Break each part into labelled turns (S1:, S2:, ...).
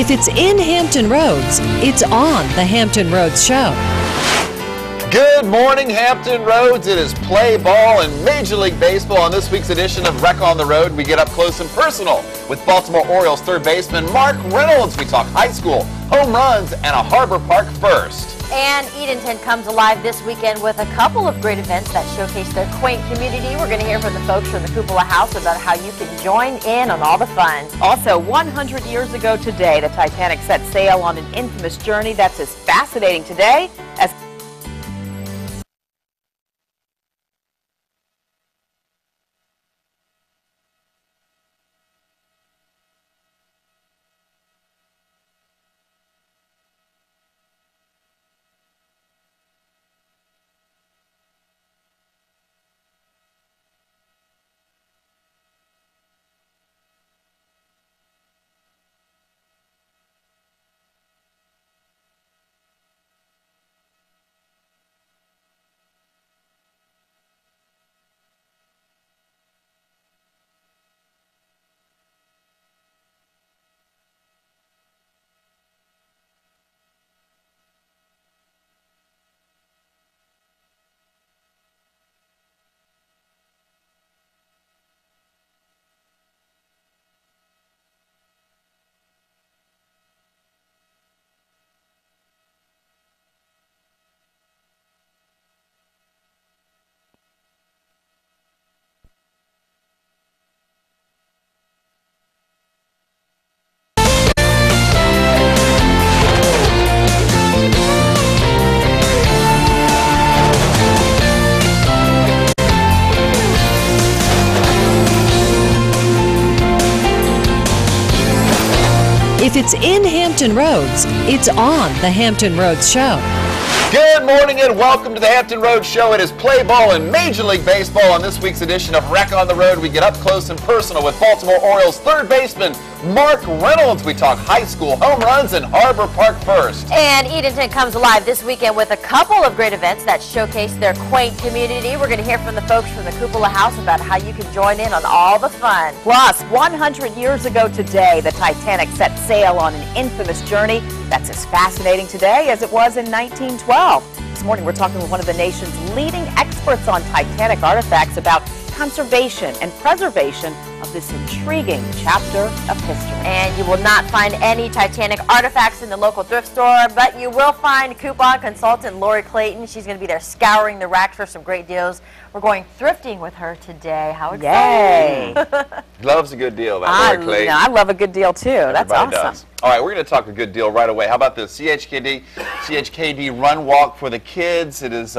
S1: If it's in Hampton Roads, it's on the Hampton Roads Show.
S2: Good morning, Hampton Roads. It is play ball and Major League Baseball. On this week's edition of Wreck on the Road, we get up close and personal with Baltimore Orioles third baseman Mark Reynolds. We talk high school, home runs, and a Harbor Park first.
S3: And Edenton comes alive this weekend with a couple of great events that showcase their quaint community. We're going to hear from the folks from the Cupola House about how you can join in on all the fun.
S4: Also, 100 years ago today, the Titanic set sail on an infamous journey that's as fascinating today as
S1: If it's in Hampton Roads, it's on the Hampton Roads Show.
S2: Good morning and welcome to the Hampton Roads Show. It is play ball and Major League Baseball. On this week's edition of Wreck on the Road, we get up close and personal with Baltimore Orioles third baseman Mark Reynolds. We talk high school, home runs, and Harbor Park first.
S3: And Edenton comes alive this weekend with a couple of great events that showcase their quaint community. We're going to hear from the folks from the Cupola House about how you can join in on all the fun.
S4: Plus, 100 years ago today, the Titanic set sail on an infamous journey that's as fascinating today as it was in 1912. This morning, we're talking with one of the nation's leading experts on Titanic artifacts about conservation and preservation of this intriguing chapter of history.
S3: And you will not find any Titanic artifacts in the local thrift store, but you will find coupon consultant Lori Clayton. She's going to be there scouring the racks for some great deals. We're going thrifting with her today. How exciting!
S4: Yay!
S2: Loves a good deal, that Lori Clayton.
S4: I love a good deal too. That's
S2: Everybody
S4: awesome.
S2: does. All right, we're going to talk a good deal right away. How about this CHKD Run Walk for the Kids? It is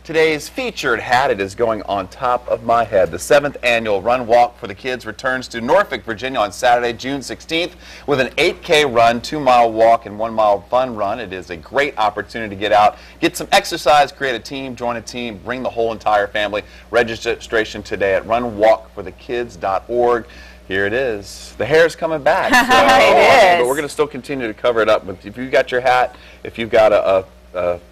S2: today's featured hat. It is going on top of my head. The 7th annual Run Walk for the Kids returns to Norfolk, Virginia on Saturday, June 16th with an 8K run, 2-mile walk, and 1-mile fun run. It is a great opportunity to get out, get some exercise, create a team, join a team, bring the whole entire family. Registration today at runwalkforthekids.org. Here it is. The hair's coming back. So,
S4: It is.
S2: But we're going to still continue to cover it up. If you've got your hat, if you've got a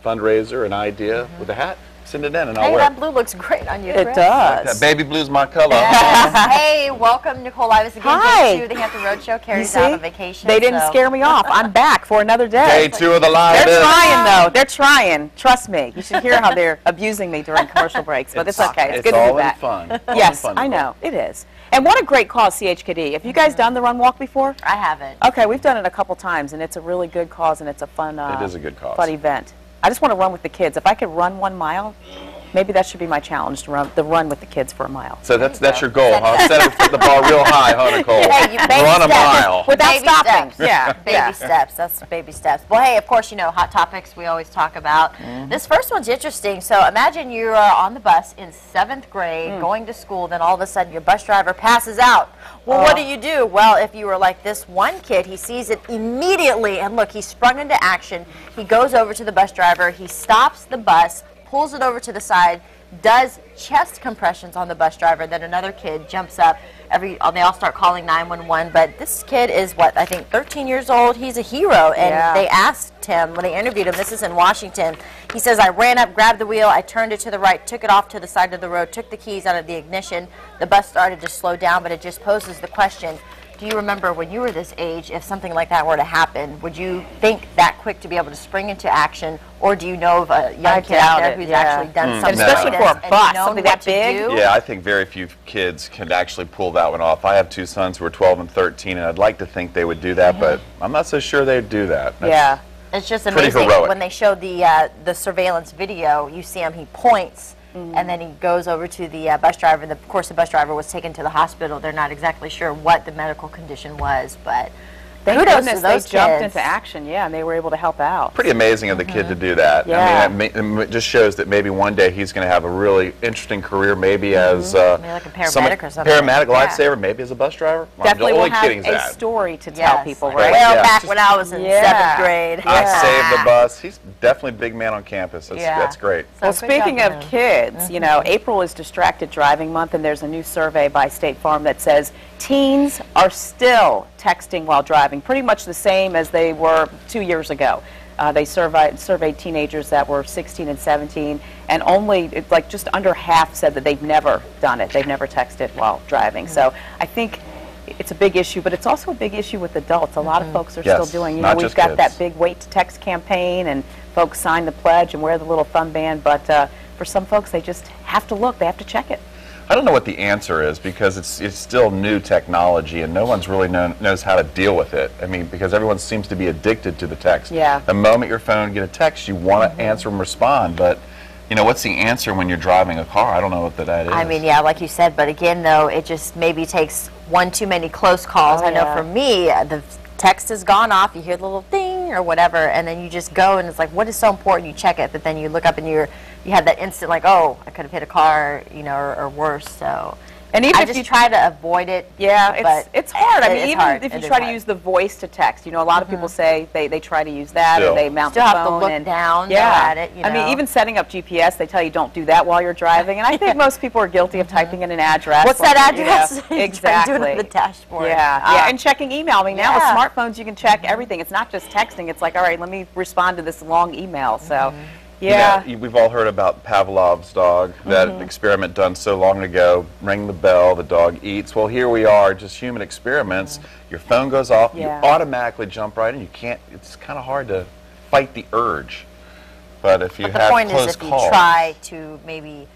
S2: fundraiser, an idea with a hat, send it in and I'll wear
S3: that
S2: it.
S3: blue looks great on you.
S4: It does.
S2: That baby blue's my color.
S3: Hey, welcome Nicole Ivis again.
S4: Hi.
S3: Day 2 of the Hampton Road Show. Carrie's
S4: You
S3: out
S4: see?
S3: on vacation.
S4: They didn't
S3: so.
S4: scare me off. I'm back for another day.
S2: Day 2 of the live.
S4: They're trying, though. They're trying. Trust me. You should hear how they're abusing me during commercial breaks, but it's okay. It's good to
S2: all
S4: be
S2: in
S4: back.
S2: fun.
S4: Yes,
S2: All in fun,
S4: I
S2: Nicole.
S4: know. It is. And what a great cause, CHKD. Have you guys done the Run Walk before?
S3: I haven't.
S4: Okay, we've done it a couple times, and it's a really good cause, and it's a fun,
S2: It is a good cause.
S4: fun event. I just want to run with the kids. If I could run 1 mile, maybe that should be my challenge, to run with the kids for a mile.
S2: So that's your goal, huh? Set the bar real high, huh, Nicole?
S3: Hey, you baby
S2: Run a
S3: steps.
S2: mile.
S4: Without
S3: Baby
S4: stopping.
S3: steps.
S4: Yeah.
S3: Baby steps. That's baby steps. Well, hey, of course, you know, hot topics we always talk about. This first one's interesting. So imagine you are on the bus in 7th grade going to school, then all of a sudden your bus driver passes out. Well, what do? Well, if you were like this one kid, he sees it immediately, and look, he sprung into action. He goes over to the bus driver, he stops the bus, pulls it over to the side, does chest compressions on the bus driver. Then another kid jumps up. They all start calling 911. But this kid is, what, I think 13 years old. He's a hero. And they asked him, when they interviewed him, this is in Washington, he says, I ran up, grabbed the wheel, I turned it to the right, took it off to the side of the road, took the keys out of the ignition. The bus started to slow down, but it just poses the question, Do you remember when you were this age, if something like that were to happen, would you think that quick to be able to spring into action, or do you know of a young kid out there who's actually done something
S4: especially
S3: like
S4: for
S3: this
S4: a bus,
S3: and known
S4: something
S3: what
S4: that
S3: to
S4: big?
S3: do?
S2: Yeah, I think very few kids can actually pull that one off. I have two sons who are 12 and 13, and I'd like to think they would do that, but I'm not so sure they'd do that.
S4: Yeah.
S3: It's just
S2: pretty
S3: amazing
S2: heroic.
S3: when they show the surveillance video. You see him; he points, and then he goes over to the bus driver. Of course, the bus driver was taken to the hospital. They're not exactly sure what the medical condition was, but
S4: Thank
S3: kudos
S4: goodness
S3: to those
S4: they jumped
S3: kids.
S4: into action, yeah, and they were able to help out.
S2: Pretty amazing of the kid to do that.
S4: Yeah.
S2: I mean, it just shows that maybe one day he's going to have a really interesting career, maybe as
S3: Maybe like a paramedic or something.
S2: Paramedic,
S3: Yeah.
S2: lifesaver, maybe as a bus driver.
S4: Definitely
S2: I'm
S4: will
S2: only
S4: have
S2: kidding,
S4: a
S2: Zach.
S4: story to tell
S3: Yes.
S4: people,
S2: Right.
S4: right?
S3: Well,
S2: Yeah.
S3: back when I was in
S4: Yeah.
S3: 7th grade.
S2: I saved the bus. He's definitely a big man on campus. That's great.
S4: Well,
S3: So good
S4: speaking
S3: job
S4: of
S3: to him.
S4: kids, you know, April is Distracted Driving Month, and there's a new survey by State Farm that says teens are still texting while driving, pretty much the same as they were 2 years ago. They surveyed teenagers that were 16 and 17, and only like just under half said that they've never done it. They've never texted while driving. So I think it's a big issue, but it's also a big issue with adults. A lot of folks are
S2: Yes,
S4: still doing. You know,
S2: not
S4: we've
S2: just
S4: got
S2: kids.
S4: that big Wait to Text campaign, and folks sign the pledge and wear the little thumb band. But for some folks, they just have to look. They have to check it.
S2: I don't know what the answer is because it's still new technology and no one's really knows how to deal with it. I mean, because everyone seems to be addicted to the text.
S4: Yeah.
S2: The moment your phone get a text, you want to answer and respond, but you know, what's the answer when you're driving a car? I don't know what that is.
S3: I mean, yeah, like you said, but again, though, it just maybe takes one too many close calls.
S4: Oh,
S3: I know
S4: yeah.
S3: for me, the text has gone off, you hear the little ding or whatever, and then you just go and it's like, what is so important? You check it, but then you look up and you have that instant like, oh, I could have hit a car, you know, or worse. So
S4: And even
S3: I
S4: if
S3: just
S4: you
S3: try to avoid it.
S4: Yeah,
S3: but
S4: it's hard. I mean,
S3: it's
S4: even
S3: hard.
S4: if you
S3: It is
S4: try to
S3: hard.
S4: use the voice to text, you know, a lot of people say they try to use that
S2: Still.
S4: or they mount
S3: Still
S4: the
S3: have to
S4: phone
S3: look
S4: and
S3: down, go
S4: yeah.
S3: at it, you
S4: I mean,
S3: know.
S4: even setting up GPS, they tell you don't do that while you're driving, and I think most people are guilty of typing in an address.
S3: What's
S4: when,
S3: that
S4: you know,
S3: address? Trying to
S4: exactly.
S3: do it on the dashboard.
S4: Yeah, and checking email. I mean, now with
S3: Yeah.
S4: smartphones, you can check everything. It's not just texting. It's like, all right, let me respond to this long email. So, yeah.
S2: You know, we've all heard about Pavlov's dog, that experiment done so long ago. Ring the bell, the dog eats. Well, here we are, just human experiments. Your phone goes off,
S4: Yeah.
S2: you automatically jump right in. You can't, it's kind of hard to fight the urge. But if you
S3: But the
S2: have
S3: point
S2: close
S3: is, if you
S2: calls,
S3: try to maybe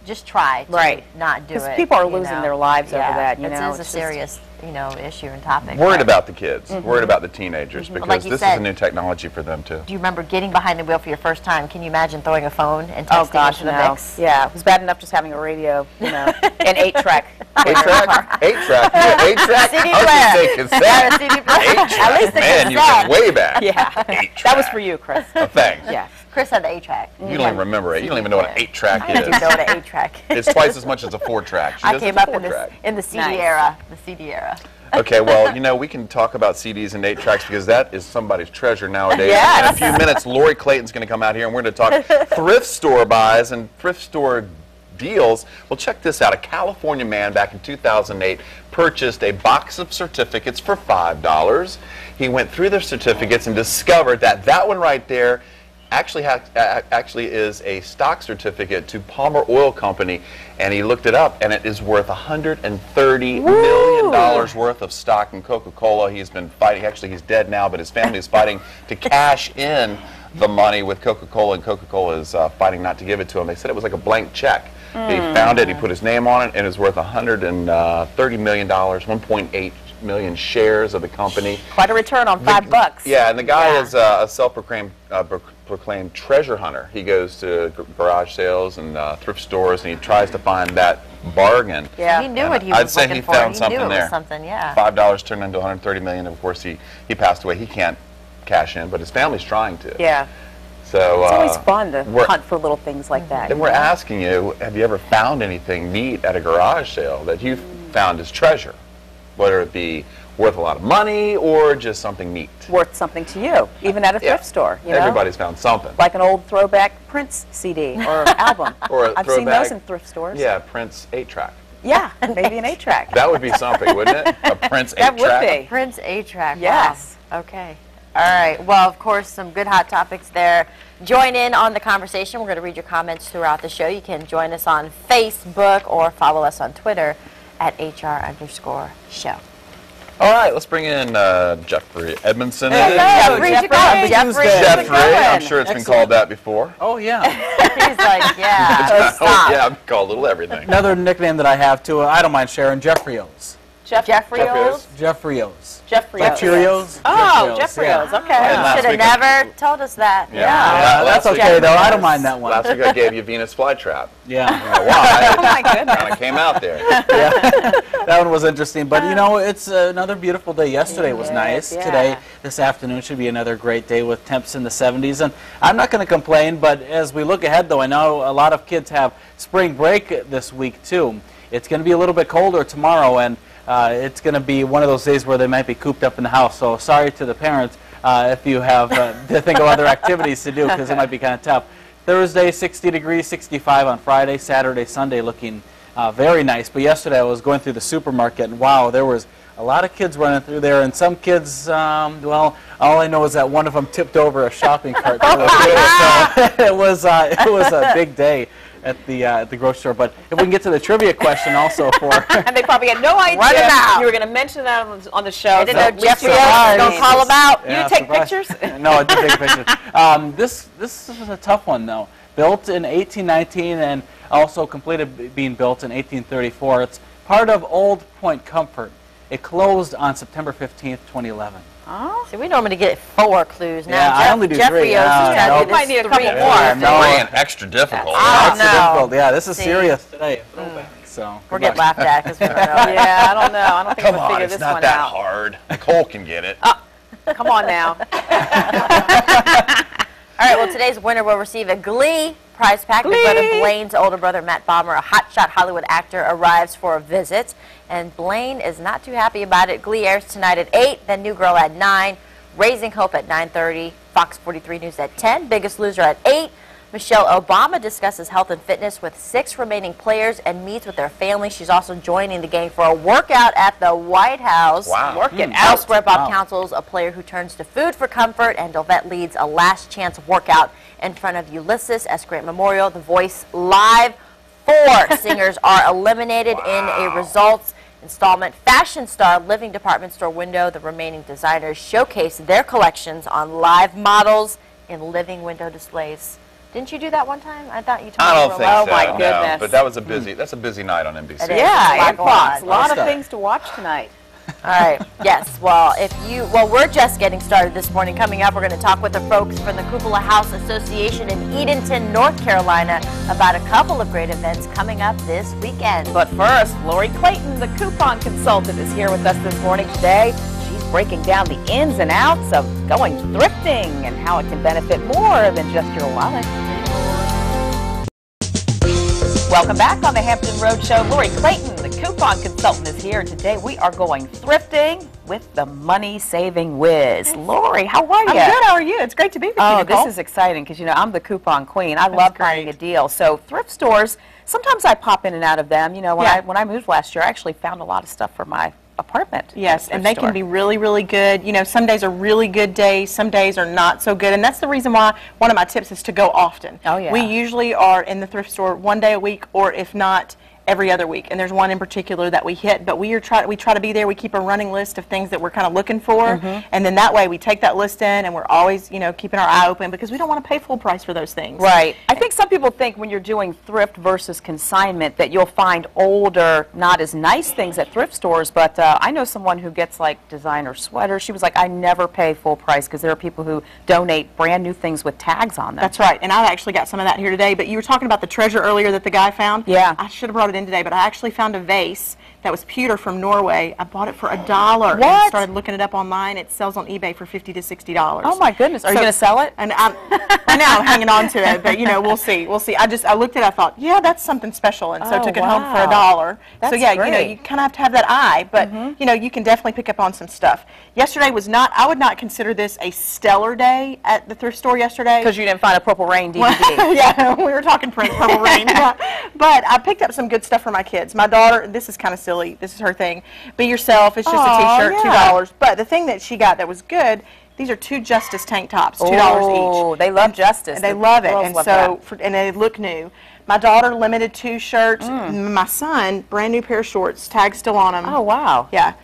S3: just try to
S4: Right.
S3: not do it.
S4: Because people are
S3: you
S4: losing
S3: know.
S4: their lives over
S3: Yeah.
S4: that, you
S3: It
S4: know,
S3: is a
S4: it's just-
S3: serious, you know, issue and topic.
S2: worried
S3: but
S2: about the kids, worried about the teenagers, because
S3: Like you
S2: this is
S3: said-
S2: a new technology for them too.
S3: Do you remember getting behind the wheel for your first time? Can you imagine throwing a phone and
S4: Oh
S3: texting
S4: gosh,
S3: into the
S4: no.
S3: mix?
S4: Yeah, it was bad enough just having a radio, you know, an 8-track.
S2: 8-track? 8-track? 8-track?
S3: CD
S2: I was
S3: player.
S2: going to say cassette.
S3: Got a CD player.
S2: 8-track.
S3: At least the
S2: Man, you
S3: cassette.
S2: went way back.
S4: Yeah,
S2: 8-track.
S4: that was for you, Chris.
S2: Oh, thanks.
S4: Yeah.
S3: Chris had the 8-track.
S2: You don't even remember it. You don't even know what an 8-track
S3: I didn't
S2: is.
S3: know what an 8-track
S2: It's twice as much as a 4-track. She
S3: I
S2: does
S3: came
S2: a
S3: up in
S2: 4-track.
S3: the CD
S4: Nice.
S3: era. The CD era.
S2: Okay, well, you know, we can talk about CDs and 8-tracks because that is somebody's treasure nowadays.
S4: Yes.
S2: In a few minutes, Lori Clayton's going to come out here and we're going to talk thrift store buys and thrift store deals. Well, check this out. A California man back in 2008 purchased a box of certificates for $5. He went through the certificates and discovered that that one right there actually is a stock certificate to Palmer Oil Company, and he looked it up, and it is worth $130 million worth of stock in Coca-Cola. He's been fighting, actually he's dead now, but his family is fighting to cash in the money with Coca-Cola, and Coca-Cola is fighting not to give it to him. They said it was like a blank check. He found it, he put his name on it, and it's worth $130 million, 1.8 million shares of the company.
S4: Quite a return on $5.
S2: Yeah, and the guy is a self-proclaimed proclaimed treasure hunter. He goes to garage sales and thrift stores, and he tries to find that bargain.
S4: Yeah.
S3: He knew
S2: And
S3: what he
S2: I'd
S3: was
S2: say
S3: looking
S2: he
S3: for.
S2: found
S3: He
S2: something
S3: knew it
S2: there.
S3: was something, yeah.
S2: $5 turned into $130 million. Of course, he passed away. He can't cash in, but his family's trying to.
S4: Yeah.
S2: So
S4: It's always fun to
S2: we're-
S4: hunt for little things like that.
S2: And we're asking you, have you ever found anything neat at a garage sale that you found as treasure? Whether it be worth a lot of money or just something neat.
S4: Worth something to you, even at a thrift store. You know?
S2: Everybody's found something.
S4: Like an old throwback Prince CD or album.
S2: Or a
S4: I've seen
S2: throwback-
S4: those in thrift stores.
S2: Yeah, Prince 8-track.
S4: Yeah, maybe an 8-track.
S2: That would be something, wouldn't it? A Prince 8-track.
S4: That would be.
S3: Prince 8-track.
S4: Yes.
S3: Wow. Okay. All right. Well, of course, some good hot topics there. Join in on the conversation. We're going to read your comments throughout the show. You can join us on Facebook or follow us on Twitter at @HR_show.
S2: All right, let's bring in Jeffrey Edmondson.
S3: Jeffrey.
S2: I'm sure it's been called that before.
S5: Oh, yeah.
S3: He's like, yeah,
S2: Oh, yeah, I've been called a little everything.
S5: Another nickname that I have, too, I don't mind sharing, Jeffreyos.
S3: Jeffreyos?
S5: Jeffreyos.
S4: Jeffreyos.
S5: Like Cheerios?
S4: Oh,
S5: Jeffreyos,
S4: Jeffreyos.
S5: yeah.
S4: Okay.
S2: And last
S3: Should have
S2: week
S3: never told us that.
S5: Yeah, that's okay, though. I don't mind that one.
S2: Last week I gave you Venus flytrap.
S5: Yeah.
S2: Why?
S4: Oh, my goodness.
S2: Kind of came out there.
S5: That one was interesting. But, you know, it's another beautiful day. Yesterday was nice.
S4: yeah.
S5: Today, this afternoon, should be another great day with temps in the 70s. And I'm not going to complain, but as we look ahead, though, I know a lot of kids have spring break this week, too. It's going to be a little bit colder tomorrow, and it's going to be one of those days where they might be cooped up in the house. So sorry to the parents if you have to think of other activities to do, because it might be kind of tough. Thursday, 60 degrees, 65 on Friday. Saturday, Sunday looking very nice. But yesterday I was going through the supermarket, and wow, there was a lot of kids running through there. And some kids, well, all I know is that one of them tipped over a shopping cart. So it was a big day at the grocery store. But if we can get to the trivia question also for...
S4: And they probably had no idea
S3: Run 'em out.
S4: you were going to mention that on the show.
S3: I didn't know Jeffrey
S5: surprise.
S3: was going to call him out.
S4: You
S5: Yeah,
S4: didn't take
S5: surprise.
S4: pictures?
S5: No, I didn't take pictures. This is a tough one, though. Built in 1819 and also completed being built in 1834. It's part of Old Point Comfort. It closed on September 15th, 2011.
S3: Oh. See, we normally get 4 clues now.
S5: Yeah, I only do 3.
S3: Jeffrey
S5: Yeah,
S3: trying to
S5: no.
S3: do
S4: You might
S3: this
S4: need a
S3: 3
S4: couple
S3: more.
S4: more.
S5: No.
S2: Three and extra difficult.
S3: Oh,
S5: That's
S3: no.
S5: difficult. Yeah, this is
S3: See.
S5: serious today. So
S3: We're getting laughed at because we don't know.
S4: Yeah, I don't know. I don't think
S2: Come
S4: I'm going to
S2: on,
S4: figure
S2: it's
S4: this
S2: not
S4: one
S2: that
S4: out.
S2: hard. Nicole can get it.
S4: Come on now.
S3: All right, well, today's winner will receive a Glee prize pack. His brother Blaine's older brother, Matt Bomber, a hotshot Hollywood actor, arrives for a visit. And Blaine is not too happy about it. Glee airs tonight at 8, then New Girl at 9, Raising Hope at 9:30, Fox 43 News at 10, Biggest Loser at 8. Michelle Obama discusses health and fitness with 6 remaining players and meets with their family. She's also joining the gang for a workout at the White House.
S2: Wow.
S4: Working out.
S3: Elsewhere, Bob
S5: Wow.
S3: counsels a player who turns to food for comfort, and Delvette leads a last chance workout in front of Ulysses S. Grant Memorial. The Voice Live. 4 singers are eliminated in a results installment. Fashion star living department store window. The remaining designers showcase their collections on live models in living window displays. Didn't you do that one time? I thought you told
S2: I
S3: me
S2: don't
S3: you were
S2: think
S3: allowed.
S2: so.
S4: my
S2: no,
S4: goodness.
S2: but that was a busy. That's a busy night on NBC.
S3: It is.
S4: Yeah,
S3: There's
S4: and
S3: a lot
S4: Fox. A
S3: going on.
S4: lot of
S5: Stuff.
S4: things to watch tonight.
S3: All right. Yes. Well, we're just getting started this morning. Coming up, we're going to talk with the folks from the Cupola House Association in Edenton, North Carolina, about a couple of great events coming up this weekend.
S4: But first, Lori Clayton, the coupon consultant, is here with us this morning today. She's breaking down the ins and outs of going thrifting and how it can benefit more than just your wallet. Welcome back on the Hampton Road Show. Lori Clayton, the coupon consultant, is here. Today we are going thrifting with the Money Saving Whiz. Lori, how are you?
S6: I'm good. How are you? It's great to be with you,
S4: Oh,
S6: Nicole.
S4: this is exciting because, you know, I'm the coupon queen. I love finding a deal. So thrift stores, sometimes I pop in and out of them. You know, when I moved last year, I actually found a lot of stuff for my apartment.
S6: Yes,
S4: at a
S6: and
S4: thrift
S6: they can
S4: store.
S6: be really, really good. You know, some days are really good days, some days are not so good, and that's the reason why one of my tips is to go often.
S4: Oh, yeah.
S6: We usually are in the thrift store one day a week, or if not, every other week. And there's one in particular that we hit, but we try to be there. We keep a running list of things that we're kind of looking for, and then that way we take that list in, and we're always, you know, keeping our eye open because we don't want to pay full price for those things.
S4: Right. I think some people think when you're doing thrift versus consignment that you'll find older, not as nice things at thrift stores, but I know someone who gets like designer sweaters. She was like, I never pay full price because there are people who donate brand new things with tags on them.
S6: That's right, and I actually got some of that here today, but you were talking about the treasure earlier that the guy found.
S4: Yeah.
S6: I should have brought it in today, but I actually found a vase that was pewter from Norway. I bought it for $1.
S4: What?
S6: And started looking it up online. It sells on eBay for $50 to $60.
S4: Oh my goodness. Are you going to sell it?
S6: And right now I'm hanging on to it, but you know, we'll see. We'll see. I looked at it, I thought, yeah, that's something special, and so
S4: Oh,
S6: took it home for
S4: wow.
S6: $1.
S4: That's
S6: so yeah, you know,
S4: great.
S6: you kind of have to have that eye, but you know, you can definitely pick up on some stuff. Yesterday was not. I would not consider this a stellar day at the thrift store yesterday.
S4: Because you didn't find a Purple Rain DVD.
S6: Yeah, we were talking Purple Rain. But I picked up some good stuff for my kids. My daughter, this is kind of silly. This is her thing. Be yourself. It's just
S4: Aw,
S6: a T-shirt,
S4: yeah.
S6: $2. But the thing that she got that was good, these are 2 Justice tank tops, $2
S4: Oh,
S6: each.
S4: they love Justice.
S6: And they
S4: The
S6: love it.
S4: girls
S6: And
S4: love
S6: so,
S4: that.
S6: and they look new. My daughter, limited 2 shirts. My son, brand new pair of shorts, tags still on them.
S4: Oh, wow.
S6: Yeah,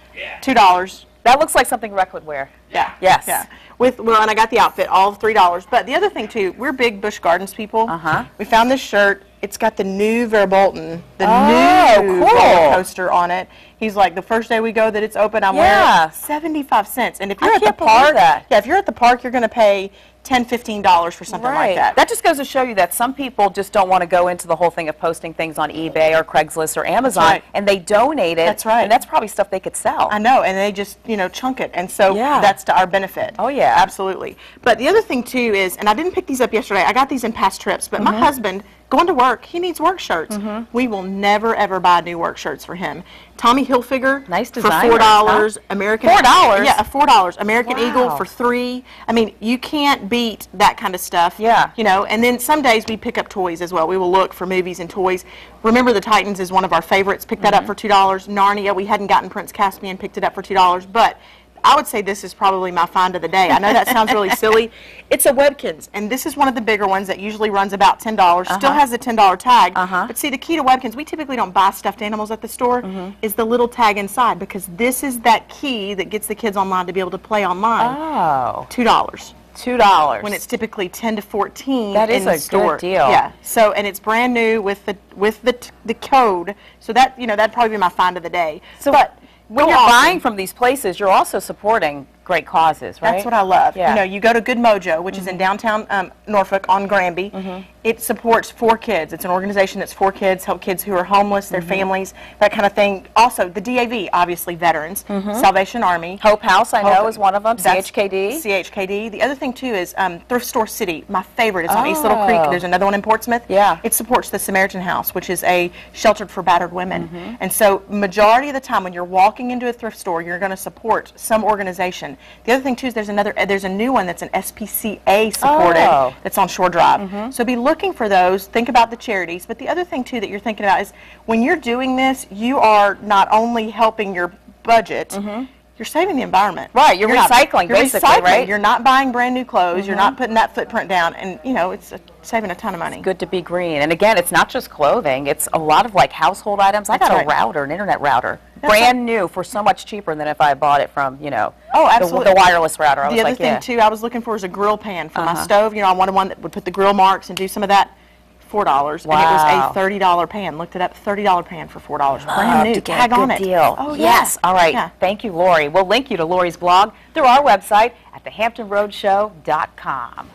S6: $2.
S4: That looks like something Rec would wear.
S6: Yeah.
S4: Yes.
S6: Yeah. Well, and I got the outfit, all $3. But the other thing too, we're big Busch Gardens people. We found this shirt. It's got the new Verbolten, the new roller coaster on it. He's like, the first day we go that it's open, I'm wearing it. 75 cents. And if you're at the park, if you're at the park, you're going to pay $10, $15 for something like that.
S4: That just goes to show you that some people just don't want to go into the whole thing of posting things on eBay or Craigslist or Amazon, and they donate it.
S6: That's right.
S4: And that's probably stuff they could sell.
S6: I know, and they just, chunk it. And so that's to our benefit.
S4: Oh, yeah.
S6: Absolutely. But the other thing, too, is, and I didn't pick these up yesterday, I got these in past trips, but my husband, going to work, he needs work shirts. We will never, ever buy new work shirts for him. Tommy Hilfiger
S4: nice
S6: for $4. American
S4: $4?
S6: Yeah, $4. American Eagle for $3. I mean, you can't beat that kind of stuff.
S4: Yeah.
S6: And then some days we pick up toys as well. We will look for movies and toys. Remember the Titans is one of our favorites. Picked that up for $2. Narnia, we hadn't gotten Prince Caspian, picked it up for $2. But I would say this is probably my find of the day. I know that sounds really silly. It's a Webkins, and this is one of the bigger ones that usually runs about $10. Still has the $10 tag. But see, the key to Webkins, we typically don't buy stuffed animals at the store, is the little tag inside, because this is that key that gets the kids online to be able to play online.
S4: Oh.
S6: $2.
S4: $2.
S6: When it's typically 10 to 14
S4: that is
S6: in the
S4: a
S6: store.
S4: Good deal.
S6: Yeah. So, and it's brand new with the code. So that, that'd probably be my find of the day.
S4: So, but when you're buying from these places, you're also supporting great causes, right?
S6: That's what I love.
S4: Yeah.
S6: You go to Good Mojo, which is in downtown Norfolk on Granby. It supports 4Kids. It's an organization that's for kids, help kids who are homeless, their families, that kind of thing. Also, the DAV, obviously veterans, Salvation Army.
S4: Hope House, I know, is one of them. CHKD.
S6: CHKD. The other thing, too, is Thrift Store City, my favorite. It's on East Little Creek. There's another one in Portsmouth.
S4: Yeah.
S6: It supports the Samaritan House, which is a shelter for battered women. And so, majority of the time, when you're walking into a thrift store, you're going to support some organization. The other thing, too, is there's a new one that's an SPCA supported that's on Shore Drive. So be looking for those. Think about the charities. But the other thing, too, that you're thinking about is when you're doing this, you are not only helping your budget, you're saving the environment.
S4: Right, you're recycling, basically, right?
S6: You're not buying brand new clothes. You're not putting that footprint down. And, it's saving a ton of money.
S4: It's good to be green. And again, it's not just clothing. It's a lot of, like, household items. I got a router, an internet router. Brand new for so much cheaper than if I bought it from,
S6: absolutely.
S4: the wireless router.
S6: The other thing, too, I was looking for is a grill pan for my stove. I wanted one that would put the grill marks and do some of that. $4.
S4: Wow.
S6: And it was a $30 pan. Looked it up, $30 pan for $4. Brand new, tag on it.
S4: Deal.
S6: Oh,
S4: yes. All right.
S6: Yeah.
S4: Thank you, Lori. We'll link you to Lori's blog through our website at thehamptonroadshow.com.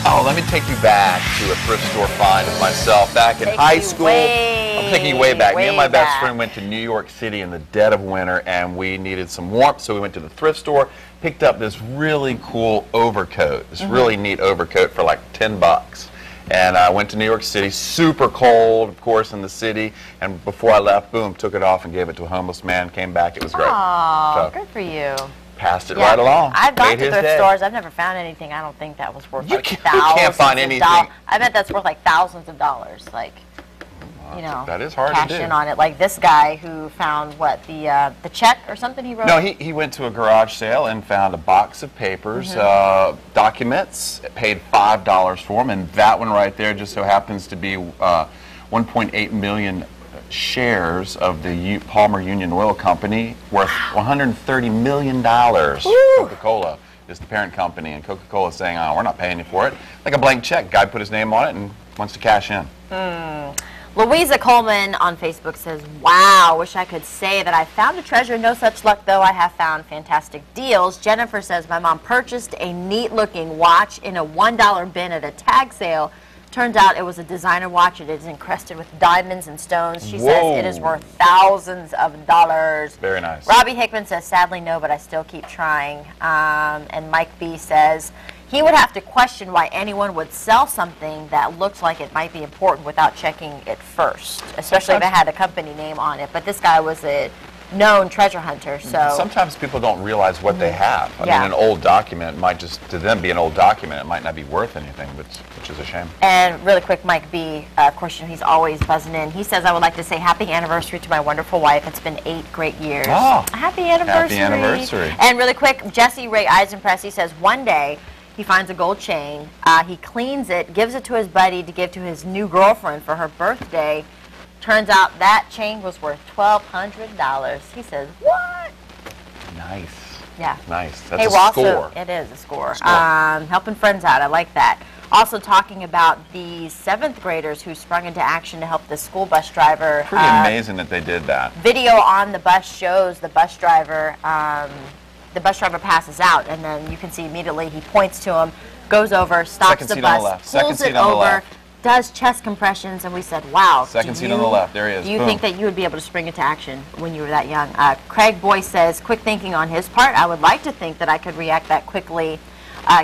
S2: Oh, let me take you back to a thrift store find of myself back in high school. I'm taking you way back. Me and my best friend went to New York City in the dead of winter, and we needed some warmth, so we went to the thrift store, picked up this really cool overcoat, this really neat overcoat for like $10. And I went to New York City, super cold, of course, in the city. And before I left, boom, took it off and gave it to a homeless man. Came back, it was great.
S3: Oh,
S2: so,
S3: good for you.
S2: Passed it right along.
S3: I've gone
S2: Made
S3: to
S2: his
S3: thrift
S2: day.
S3: stores. I've never found anything I don't think that was worth like thousands.
S2: You can't find anything.
S3: I bet that's worth like thousands of dollars. Like,
S2: that is hard
S3: cash
S2: to do.
S3: in on it. Like this guy who found what the check or something he wrote.
S2: No, he went to a garage sale and found a box of papers, documents, paid $5 for them, and that one right there just so happens to be 1.8 million shares of the Palmer Union Oil Company worth $130 million. Coca-Cola is the parent company, and Coca-Cola is saying, oh, we're not paying you for it. Like a blank check. Guy put his name on it and wants to cash in.
S3: Louisa Coleman on Facebook says, wow, wish I could say that I found a treasure. No such luck, though. I have found fantastic deals. Jennifer says, my mom purchased a neat-looking watch in a $1 bin at a tag sale. Turns out it was a designer watch. It is encrusted with diamonds and stones. She says it is worth thousands of dollars.
S2: Very nice.
S3: Robbie Hickman says, sadly, no, but I still keep trying. And Mike B says, he would have to question why anyone would sell something that looks like it might be important without checking it first, especially if it had a company name on it. But this guy was a known treasure hunter, so...
S2: Sometimes people don't realize what they have. I mean, an old document might just, to them, be an old document. It might not be worth anything, which is a shame.
S3: And really quick, Mike B., of course, he's always buzzing in. He says, I would like to say happy anniversary to my wonderful wife. It's been 8 great years.
S2: Oh,
S3: happy anniversary.
S2: Happy anniversary.
S3: And really quick, Jesse Ray Eisenpress, he says, one day, he finds a gold chain. He cleans it, gives it to his buddy to give to his new girlfriend for her birthday. Turns out that chain was worth $1,200. He says, what?
S2: Nice. Nice.
S3: Yeah.
S2: Nice. That's
S3: Hey,
S2: a
S3: we're also,
S2: score.
S3: it is a score.
S2: Score.
S3: Helping friends out. I like that. Also talking about the 7th graders who sprung into action to help the school bus driver.
S2: Pretty amazing that they did that.
S3: Video on the bus shows the bus driver passes out, and then you can see immediately he points to him, goes over, stops
S2: Second
S3: the
S2: seat on the
S3: bus,
S2: left. Second
S3: pulls
S2: seat
S3: it
S2: on the
S3: over,
S2: left.
S3: does chest compressions, and we said, wow.
S2: Second seat on the left. There he is.
S3: Do you
S2: Boom.
S3: think that you would be able to spring into action when you were that young? Craig Boyce says, quick thinking on his part. I would like to think that I could react that quickly.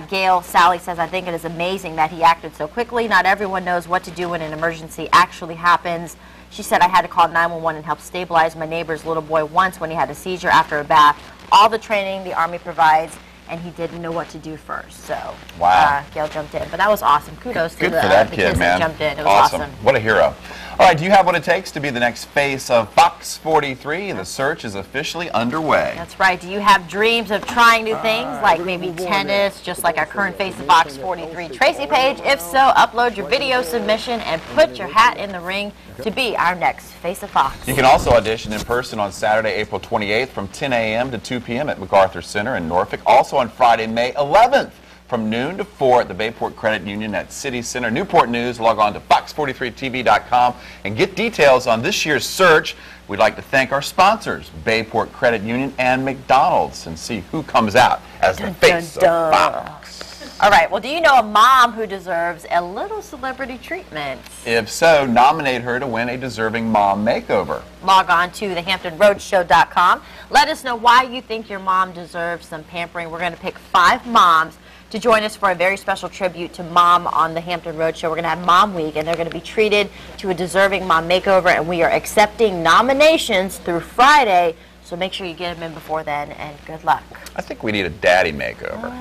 S3: Gail Sally says, I think it is amazing that he acted so quickly. Not everyone knows what to do when an emergency actually happens. She said, I had to call 911 and help stabilize my neighbor's little boy once when he had a seizure after a bath. All the training the Army provides, and he didn't know what to do first. So
S2: wow.
S3: Gail jumped in. But that was awesome. Kudos to
S2: Good
S3: the
S2: for that
S3: the
S2: kid,
S3: kids
S2: man.
S3: that jumped in. It was awesome.
S2: What a hero. All right, do you have what it takes to be the next face of Fox 43? The search is officially underway.
S3: That's right. Do you have dreams of trying new things, like maybe tennis, just like our current face of Fox 43 Tracy Page? If so, upload your video submission and put your hat in the ring to be our next face of Fox.
S2: You can also audition in person on Saturday, April 28th from 10 a.m. to 2 p.m. at MacArthur Center in Norfolk. Also on Friday, May 11th. From noon to 4 at the Bayport Credit Union at City Center. Newport News, log on to fox43tv.com and get details on this year's search. We'd like to thank our sponsors, Bayport Credit Union and McDonald's, and see who comes out as the face of Fox.
S3: All right, well, do you know a mom who deserves a little celebrity treatment?
S2: If so, nominate her to win a deserving mom makeover.
S3: Log on to thehamptonroadshow.com. Let us know why you think your mom deserves some pampering. We're going to pick 5 moms to join us for a very special tribute to Mom on the Hampton Roadshow. We're going to have Mom Week, and they're going to be treated to a deserving mom makeover, and we are accepting nominations through Friday, so make sure you get them in before then, and good luck.
S2: I think we need a daddy makeover.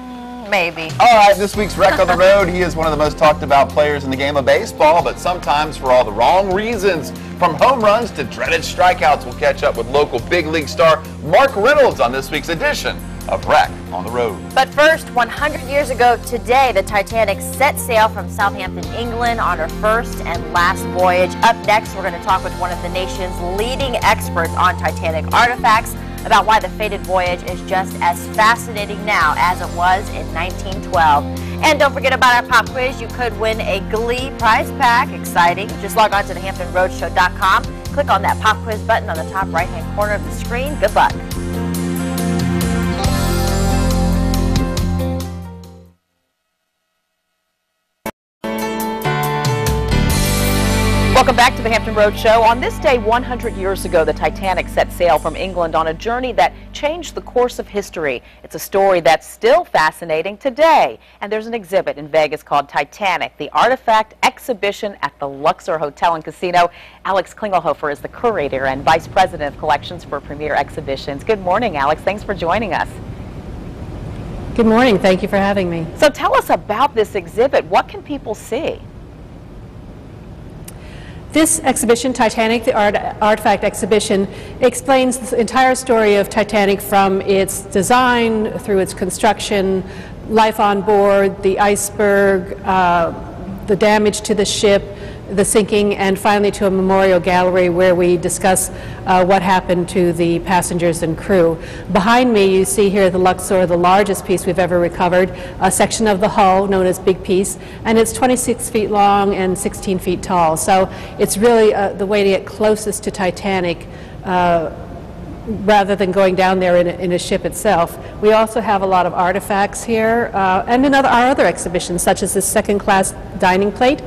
S3: Maybe.
S2: All right, this week's Wreck on the Road. He is one of the most talked about players in the game of baseball, but sometimes for all the wrong reasons. From home runs to dreaded strikeouts, we'll catch up with local big league star Mark Reynolds on this week's edition of Wreck on the Road.
S3: But first, 100 years ago today, the Titanic set sail from Southampton, England on her first and last voyage. Up next, we're going to talk with one of the nation's leading experts on Titanic artifacts about why the fated voyage is just as fascinating now as it was in 1912. And don't forget about our pop quiz. You could win a Glee prize pack. Exciting. Just log on to thehamptonroadshow.com. Click on that pop quiz button on the top right-hand corner of the screen. Good luck.
S4: Welcome back to the Hampton Road Show. On this day 100 years ago, the Titanic set sail from England on a journey that changed the course of history. It's a story that's still fascinating today. And there's an exhibit in Vegas called Titanic, the Artifact Exhibition at the Luxor Hotel and Casino. Alex Klingelhofer is the curator and vice president of collections for Premier Exhibitions. Good morning, Alex. Thanks for joining us.
S7: Good morning. Thank you for having me.
S4: So tell us about this exhibit. What can people see?
S7: This exhibition, Titanic, the Artifact Exhibition, explains the entire story of Titanic from its design through its construction, life on board, the iceberg, the damage to the ship, the sinking, and finally to a memorial gallery where we discuss what happened to the passengers and crew. Behind me you see here the Luxor, the largest piece we've ever recovered, a section of the hull known as Big Piece, and it's 26 feet long and 16 feet tall. So it's really the way to get closest to Titanic rather than going down there in a ship itself. We also have a lot of artifacts here and in our other exhibitions, such as this second-class dining plate.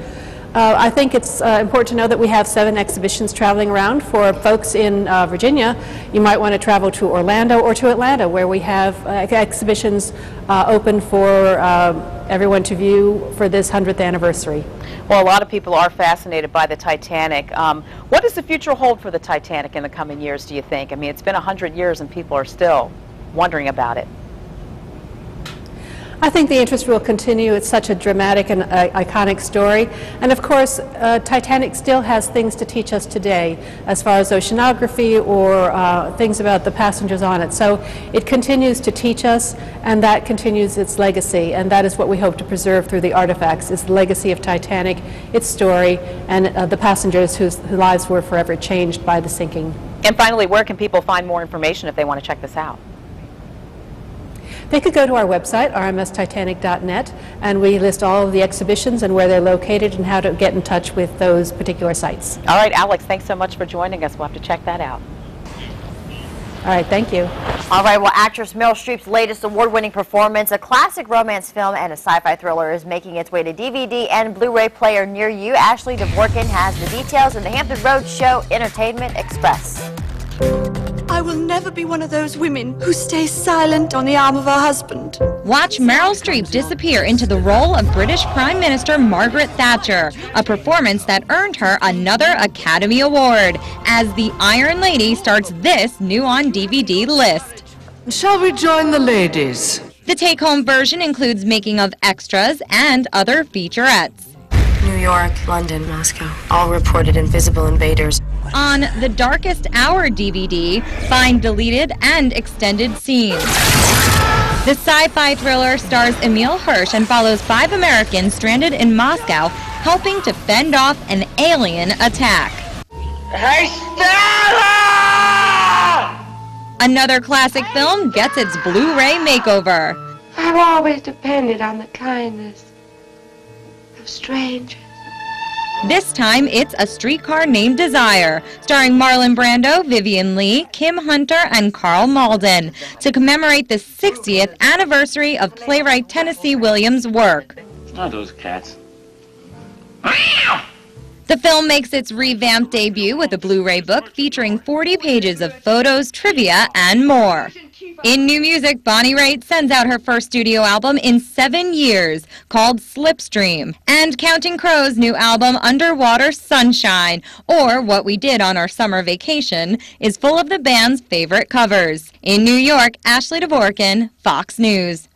S7: I think it's important to know that we have 7 exhibitions traveling around. For folks in Virginia, you might want to travel to Orlando or to Atlanta, where we have exhibitions open for everyone to view for this 100th anniversary.
S4: Well, a lot of people are fascinated by the Titanic. What does the future hold for the Titanic in the coming years, do you think? I mean, it's been 100 years and people are still wondering about it.
S7: I think the interest will continue. It's such a dramatic and iconic story. And of course, Titanic still has things to teach us today as far as oceanography or things about the passengers on it. So it continues to teach us, and that continues its legacy. And that is what we hope to preserve through the artifacts, is the legacy of Titanic, its story, and the passengers whose lives were forever changed by the sinking.
S4: And finally, where can people find more information if they want to check this out?
S7: they could go to our website, rmstitanic.net, and we list all of the exhibitions and where they're located and how to get in touch with those particular sites.
S4: All right, Alex, thanks so much for joining us. We'll have to check that out.
S7: All right, thank you.
S3: All right, well, actress Meryl Streep's latest award-winning performance, a classic romance film and a sci-fi thriller, is making its way to DVD and Blu-ray player near you. Ashley Dvorkin has the details in the Hampton Roads Show Entertainment Express.
S8: I will never be one of those women who stays silent on the arm of her husband.
S9: Watch Meryl Streep disappear into the role of British Prime Minister Margaret Thatcher, a performance that earned her another Academy Award, as the Iron Lady starts this new on DVD list.
S10: Shall we join the ladies?
S9: The take-home version includes making of extras and other featurettes.
S11: New York, London, Moscow, all reported invisible invaders.
S9: On the Darkest Hour DVD, find deleted and extended scenes. The sci-fi thriller stars Emil Hirsch and follows 5 Americans stranded in Moscow, helping to fend off an alien attack.
S10: Hey, Stella!
S9: Another classic film gets its Blu-ray makeover.
S11: I've always depended on the kindness of strangers.
S9: This time, it's A Streetcar Named Desire, starring Marlon Brando, Vivian Leigh, Kim Hunter, and Carl Malden, to commemorate the 60th anniversary of playwright Tennessee Williams' work.
S12: Not those cats.
S9: The film makes its revamped debut with a Blu-ray book featuring 40 pages of photos, trivia, and more. In new music, Bonnie Raitt sends out her first studio album in 7 years, called Slipstream. And Counting Crows' new album, Underwater Sunshine, or What We Did on Our Summer Vacation, is full of the band's favorite covers. In New York, Ashley Dvorkin, Fox News.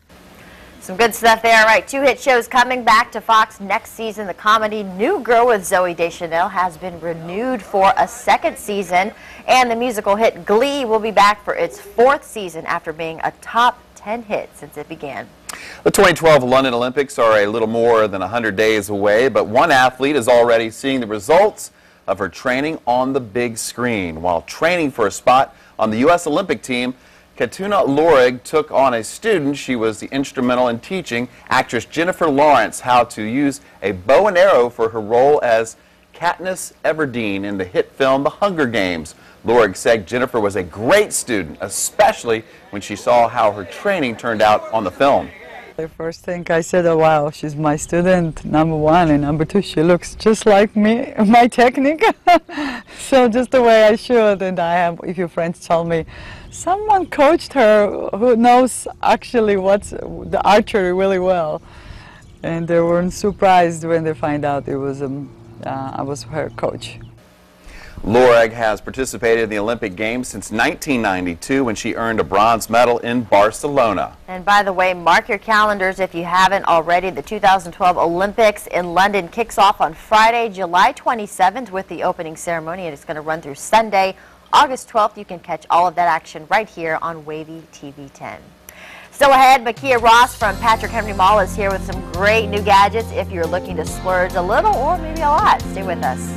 S3: Some good stuff there. All right, 2 hit shows coming back to Fox next season. The comedy New Girl with Zooey Deschanel has been renewed for a 2nd season, and the musical hit Glee will be back for its 4th season after being a top 10 hit since it began.
S2: The 2012 London Olympics are a little more than 100 days away, but one athlete is already seeing the results of her training on the big screen. While training for a spot on the U.S. Olympic team, Katuna Lorig took on a student she was instrumental in teaching, actress Jennifer Lawrence, how to use a bow and arrow for her role as Katniss Everdeen in the hit film The Hunger Games. Lorig said Jennifer was a great student, especially when she saw how her training turned out on the film.
S13: The first thing I said, oh wow, she's my student, number 1, and number 2, she looks just like me, my technique. So just the way I should, and I have, if your friends tell me, someone coached her who knows actually what's the archery really well. And they weren't surprised when they find out it was I was her coach.
S2: Lorig has participated in the Olympic Games since 1992 when she earned a bronze medal in Barcelona.
S3: And by the way, mark your calendars if you haven't already. The 2012 Olympics in London kicks off on Friday, July 27th with the opening ceremony, and it's going to run through Sunday, August 12th. You can catch all of that action right here on WAVY TV 10. Still ahead, Makia Ross from Patrick Henry Mall is here with some great new gadgets if you're looking to splurge a little or maybe a lot. Stay with us.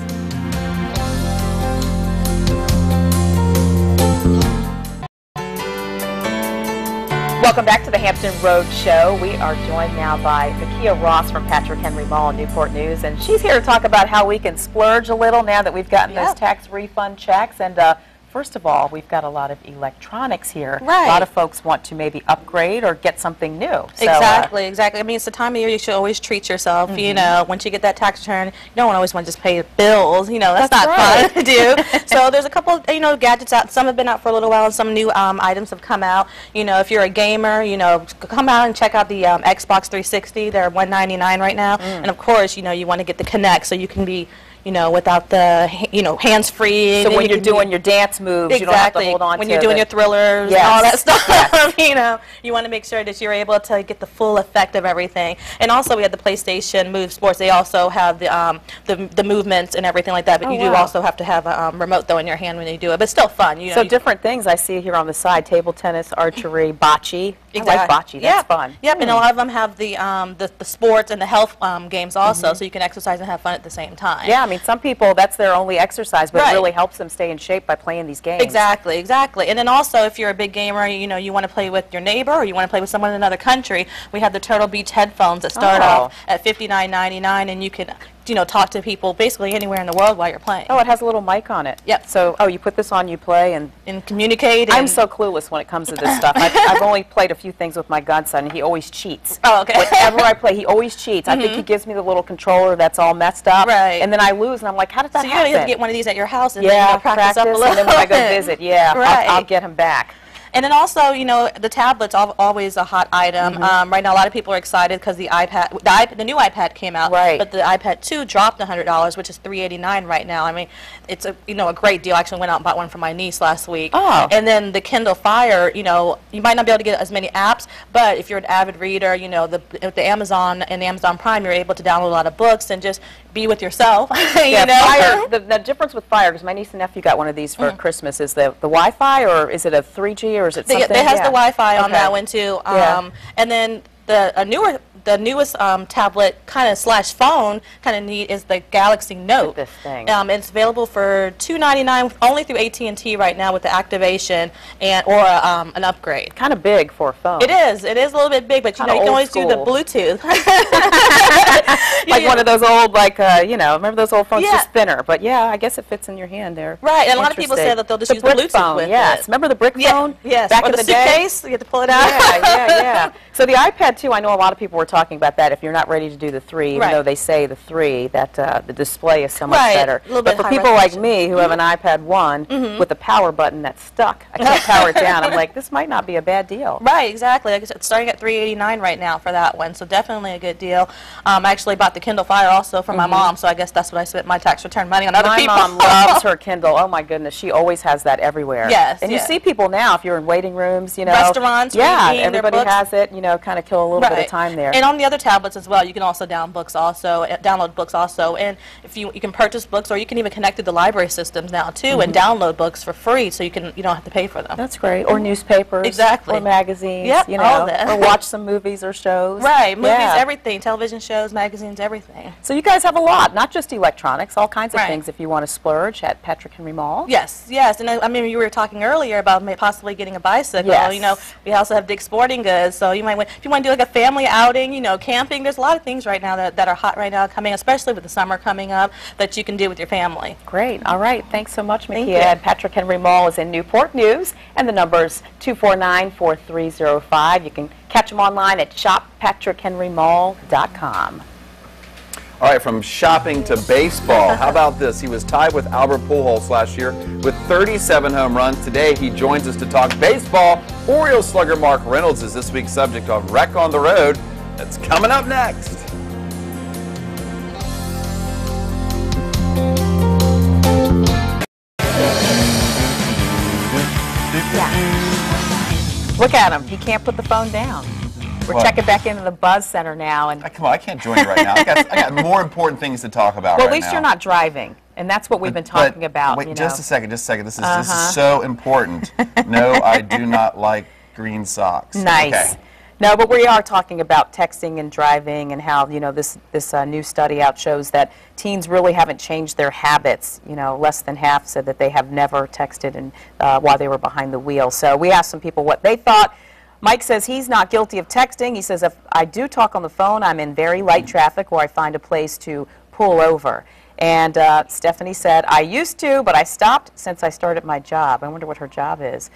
S4: Welcome back to the Hampton Roads Show. We are joined now by Makia Ross from Patrick Henry Mall and Newport News, and she's here to talk about how we can splurge a little now that we've gotten those tax refund checks. And first of all, we've got a lot of electronics here.
S6: Right.
S4: A lot of folks want to maybe upgrade or get something new. So,
S6: Exactly. I mean, it's the time of year you should always treat yourself. You know, once you get that tax return, you don't always want to just pay bills. You know, that's not fun to do. So there's a couple, you know, gadgets out. Some have been out for a little while, and some new items have come out. You know, if you're a gamer, you know, come out and check out the Xbox 360. They're $199 right now. And of course, you know, you want to get the Kinect so you can be, you know, without the, you know, hands-free.
S4: So when you're doing your dance moves, you don't have to hold on
S6: when
S4: to
S6: you're doing your thrillers and all that stuff, you know, you want to make sure that you're able to get the full effect of everything. And also we have the PlayStation Move Sports. They also have the movements and everything like that, but you do also have to have a remote, though, in your hand when you do it. But still fun. You know,
S4: so different things I see here on the side: table tennis, archery, bocce. I like bocce. That's fun.
S6: Yep, and a lot of them have the sports and the health games also, so you can exercise and have fun at the same time.
S4: Yeah, I mean, mean, some people, that's their only exercise, but
S6: Right.
S4: it really helps them stay in shape by playing these games.
S6: Exactly, exactly. And then also, if you're a big gamer, you know, you want to play with your neighbor or you want to play with someone in another country, we have the Turtle Beach headphones that start off at $59.99, and you can, you know, talk to people basically anywhere in the world while you're playing.
S4: Oh, it has a little mic on it.
S6: Yep.
S4: So, you put this on, you play, and
S6: communicate.
S4: I'm so clueless when it comes to this stuff. I've only played a few things with my godson, and he always cheats.
S6: Oh, okay.
S4: Whenever I play, he always cheats. I think he gives me the little controller that's all messed up,
S6: Right.
S4: and then I lose, and I'm like, how did that
S6: So you
S4: happen?
S6: have to get one of these at your house and
S4: yeah,
S6: then, you know, practice up a little.
S4: and then when I go visit,
S6: Right.
S4: I'll get him back.
S6: And then also, you know, the tablet's always a hot item. Right now, a lot of people are excited because the new iPad came out.
S4: Right.
S6: But the iPad 2 dropped $100, which is $389 right now. I mean, it's a great deal. I actually went out and bought one for my niece last week.
S4: Oh.
S6: And then the Kindle Fire, you know, you might not be able to get as many apps, but if you're an avid reader, you know, with the Amazon and the Amazon Prime, you're able to download a lot of books and just be with yourself.
S4: Yeah,
S6: you know?
S4: Fire. The difference with Fire, because my niece and nephew got one of these for Christmas, is the Wi-Fi, or is it a 3G, or is it something?
S6: It has the Wi-Fi on
S4: Okay.
S6: that one too.
S4: Yeah.
S6: And then the newest tablet kind of / phone kind of neat is the Galaxy Note.
S4: This thing.
S6: It's available for $299 only through AT&T right now with the activation or an upgrade.
S4: Kind of big for a phone.
S6: It is. It is a little bit big, but you know you can always do the Bluetooth.
S4: Like one of those old, like, you know, remember those old phones,
S6: Yeah.
S4: just thinner. But yeah, I guess it fits in your hand there.
S6: Right, and a lot of people say that they'll just use the
S4: brick
S6: Bluetooth
S4: phone,
S6: with
S4: yes.
S6: it.
S4: Remember the brick phone?
S6: Yes.
S4: Back
S6: or
S4: in
S6: the
S4: the day?
S6: suitcase, you get to pull it out.
S4: Yeah. So the iPad 2, I know a lot of people were talking about that. If you're not ready to do the 3, even though they say the 3, that the display is so much better.
S6: A little
S4: but
S6: bit
S4: for
S6: high
S4: people like
S6: resolution.
S4: me who have an iPad 1 with the power button that's stuck, I can't power it down. I'm like, this might not be a bad deal.
S6: Right, exactly. Like I said, it's starting at $389 right now for that one, so definitely a good deal. I actually bought the Kindle Fire also for my mom, so I guess that's what I spent my tax return money on other people.
S4: My mom loves her Kindle. Oh my goodness, she always has that everywhere.
S6: Yes,
S4: and you see people now, if you're in waiting rooms, you know,
S6: restaurants,
S4: yeah,
S6: reading their
S4: everybody
S6: books.
S4: has it. You know, kind of kill a little bit of time there.
S6: And on the other tablets as well, you can also download books also. And if you can purchase books, or you can even connect to the library systems now too, and download books for free, so you don't have to pay for them.
S4: That's great. Or newspapers.
S6: Exactly.
S4: Or magazines.
S6: Yep,
S4: you know,
S6: all of that.
S4: or watch some movies or shows.
S6: Right, movies,
S4: Yeah.
S6: everything, television shows, magazines, everything.
S4: So you guys have a lot, not just electronics, all kinds of
S6: Right.
S4: things if you want to splurge at Patrick Henry Mall.
S6: Yes, yes, and I mean, you were talking earlier about possibly getting a bicycle.
S4: Yes.
S6: You know, we also have Dick's Sporting Goods, so you might if you want to do like a family outing, you know, camping. There's a lot of things right now that are hot right now coming, especially with the summer coming up, that you can do with your family.
S4: Great. All right. Thanks so much,
S6: Thank
S4: Makia.
S6: you.
S4: And Patrick Henry Mall is in Newport News, and the number is 249-4305. You can catch them online at shoppatrickhenrymall.com.
S2: All right, from shopping to baseball. How about this? He was tied with Albert Pujols last year with 37 home runs. Today, he joins us to talk baseball. Orioles slugger Mark Reynolds is this week's subject of Wreck on the Road. That's coming up next.
S4: Look at him. He can't put the phone down. We're
S2: What?
S4: checking back into the Buzz Center now. And
S2: Come on, I can't join you right now. I got more important things to talk about
S4: well,
S2: right
S4: at least
S2: now.
S4: you're not driving. And that's what we've been talking about.
S2: Wait,
S4: you know.
S2: just a second. This is so important. No, I do not like green socks.
S4: Nice.
S2: Okay.
S4: No, but we are talking about texting and driving, and how, you know, this new study out shows that teens really haven't changed their habits. You know, less than half said that they have never texted while they were behind the wheel. So we asked some people what they thought. Mike says he's not guilty of texting. He says, if I do talk on the phone, I'm in very light traffic or I find a place to pull over. And Stephanie said, I used to, but I stopped since I started my job. I wonder what her job is.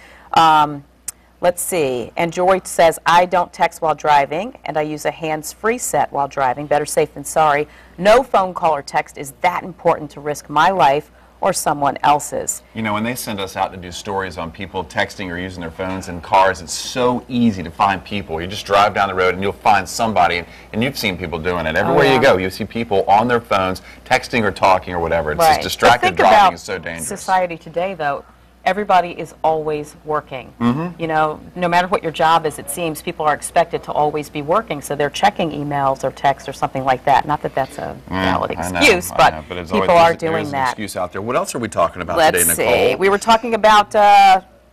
S4: Let's see. And Joy says, I don't text while driving, and I use a hands-free set while driving. Better safe than sorry. No phone call or text is that important to risk my life or someone else's.
S2: You know, when they send us out to do stories on people texting or using their phones in cars, it's so easy to find people. You just drive down the road and you'll find somebody, and you've seen people doing it. Everywhere you go, you see people on their phones texting or talking or whatever. It's just distracted driving is so dangerous.
S4: Society today, though, everybody is always working. You know, no matter what your job is, it seems people are expected to always be working, so they're checking emails or texts or something like that. Not that that's a valid excuse, but people are doing that.
S2: Excuse out there. What else are we talking about
S4: Let's
S2: today,
S4: see.
S2: Nicole?
S4: We were talking about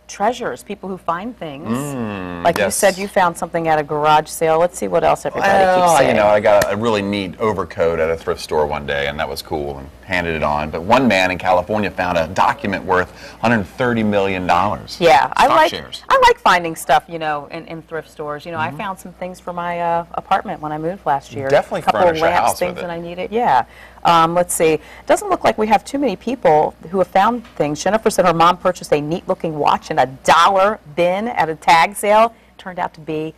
S4: treasures, people who find things. Like you said, you found something at a garage sale. Let's see what else everybody keeps saying.
S2: You know, I got a really neat overcoat at a thrift store one day, and that was cool, and handed it on. But one man in California found a document worth $130 million.
S4: Yeah, I
S2: shares.
S4: like finding stuff, you know, in thrift stores. You know, I found some things for my apartment when I moved last year.
S2: Definitely
S4: a couple
S2: furnish
S4: of
S2: your
S4: lamps,
S2: house
S4: things
S2: with it.
S4: that I needed. Yeah. Let's see. Doesn't look like we have too many people who have found things. Jennifer said her mom purchased a neat-looking watch in a $1 bin at a tag sale. Turned out to be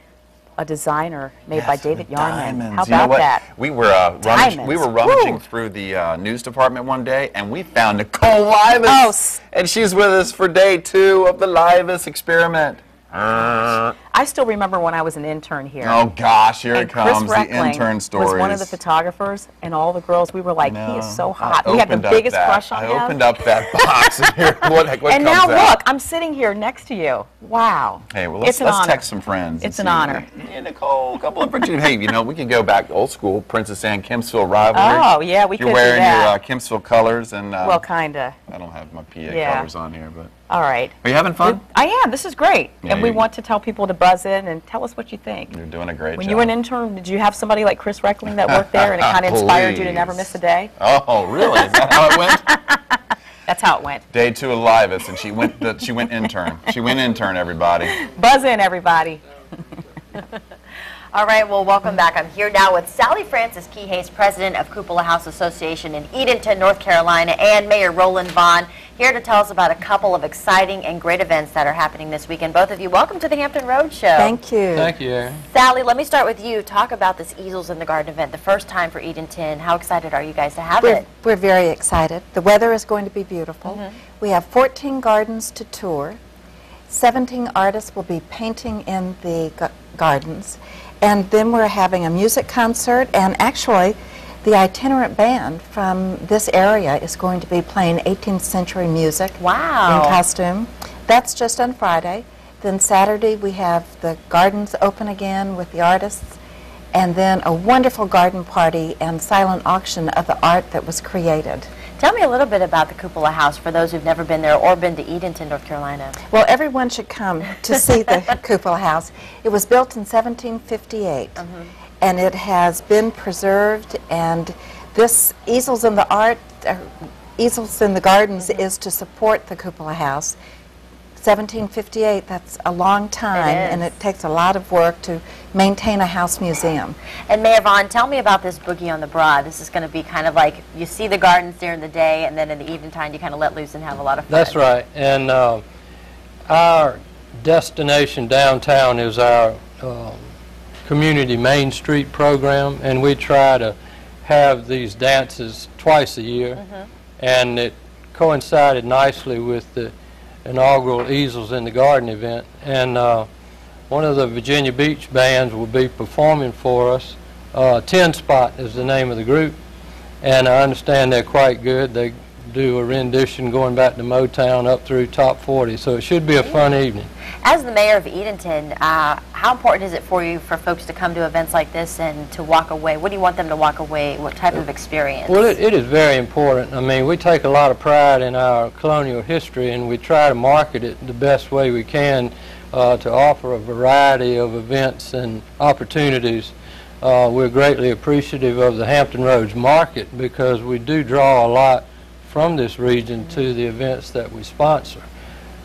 S4: a designer made by David Yarman. How about that?
S2: We were rummaging through the news department one day, and we found Nicole Livas, and she's with us for day 2 of the Livas experiment.
S4: I still remember when I was an intern here.
S2: Oh gosh, here it comes,
S4: Chris
S2: the intern stories.
S4: was one of the photographers, and all the girls, we were like, he is so hot. We had the biggest crush on him.
S2: I opened up that box, and here, what
S4: and
S2: comes
S4: now
S2: out?
S4: look, I'm sitting here next to you. Wow.
S2: Hey, well, let's text some friends.
S4: It's an honor.
S2: Yeah, Nicole, a couple of pictures. Hey, you know, we can go back old school, Princess Anne Kimpsville rivalry.
S4: Oh, yeah, we could do that.
S2: You're wearing your Kimpsville colors, and
S4: well, kinda.
S2: I don't have my PA colors on here, but.
S4: All right.
S2: Are you having fun?
S4: I am. This is great.
S2: Yeah,
S4: and we want to tell people to buzz in and tell us what you think.
S2: You're doing a great job.
S4: When you were an intern, did you have somebody like Chris Reckling that worked there and it kind of inspired you to never miss a day?
S2: Oh, really? Is that how it went?
S4: That's how it went.
S2: Day 2 of Livas, and she went intern. She went intern, everybody.
S4: Buzz in, everybody.
S3: All right, well, welcome back. I'm here now with Sally Francis Keyhays, president of Cupola House Association in Edenton, North Carolina, and Mayor Roland Vaughn, here to tell us about a couple of exciting and great events that are happening this weekend. Both of you, welcome to the Hampton Road Show.
S12: Thank you.
S5: Thank you, Erin.
S3: Sally, let me start with you. Talk about this Easels in the Garden event, the first time for Edenton. How excited are you guys to have it?
S12: We're very excited. The weather is going to be beautiful. We have 14 gardens to tour. 17 artists will be painting in the gardens. And then we're having a music concert, and actually the itinerant band from this area is going to be playing 18th century music in costume. That's just on Friday. Then Saturday we have the gardens open again with the artists, and then a wonderful garden party and silent auction of the art that was created.
S3: Tell me a little bit about the Cupola House for those who've never been there or been to Edenton, North Carolina.
S12: Well, everyone should come to see the Cupola House. It was built in 1758, and it has been preserved, and this Easels in the Gardens is to support the Cupola House. 1758, that's a long time, and it takes a lot of work to maintain a house museum.
S3: And Mayor Vaughn, tell me about this Boogie on the Broad. This is going to be kind of like you see the gardens during the day, and then in the evening time you kind of let loose and have a lot of fun.
S14: That's right. And our destination downtown is our community Main Street program, and we try to have these dances twice a year, and it coincided nicely with the inaugural Easels in the Garden event, and one of the Virginia Beach bands will be performing for us. 10 Spot is the name of the group, and I understand they're quite good. They do a rendition going back to Motown up through top 40, so it should be a fun evening.
S3: As the mayor of Edenton, how important is it for you for folks to come to events like this and to walk away? What do you want them to walk away? What type of experience?
S14: Well, it is very important. I mean, we take a lot of pride in our colonial history, and we try to market it the best way we can to offer a variety of events and opportunities. We're greatly appreciative of the Hampton Roads Market because we do draw a lot from this region to the events that we sponsor.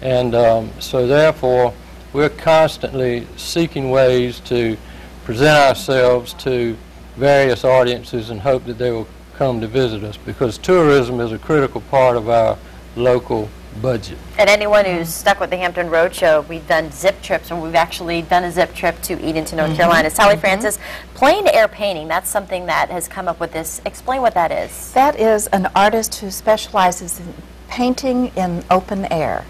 S14: And so therefore, we're constantly seeking ways to present ourselves to various audiences and hope that they will come to visit us, because tourism is a critical part of our local budget.
S3: And anyone who's stuck with the Hampton Road Show, we've done zip trips, and we've actually done a zip trip to Edenton, North Carolina. Sally Francis, plein air painting, that's something that has come up with this. Explain what that is.
S12: That is an artist who specializes in painting in open air.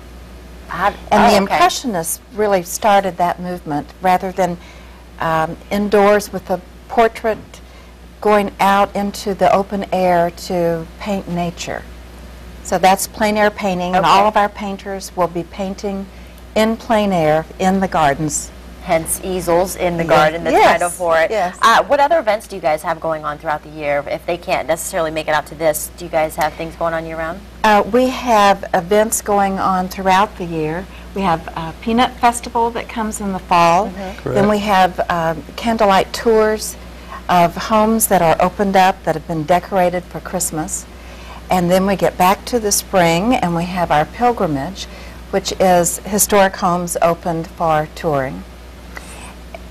S12: And the Impressionists really started that movement rather than indoors with a portrait, going out into the open air to paint nature. So that's plein air painting, and all of our painters will be painting in plein air in the gardens.
S3: Hence Easels in the Garden, the title for it.
S12: Yes.
S3: What other events do you guys have going on throughout the year? If they can't necessarily make it out to this, do you guys have things going on year-round?
S12: We have events going on throughout the year. We have a peanut festival that comes in the fall. Then we have candlelight tours of homes that are opened up that have been decorated for Christmas. And then we get back to the spring and we have our pilgrimage, which is historic homes opened for touring.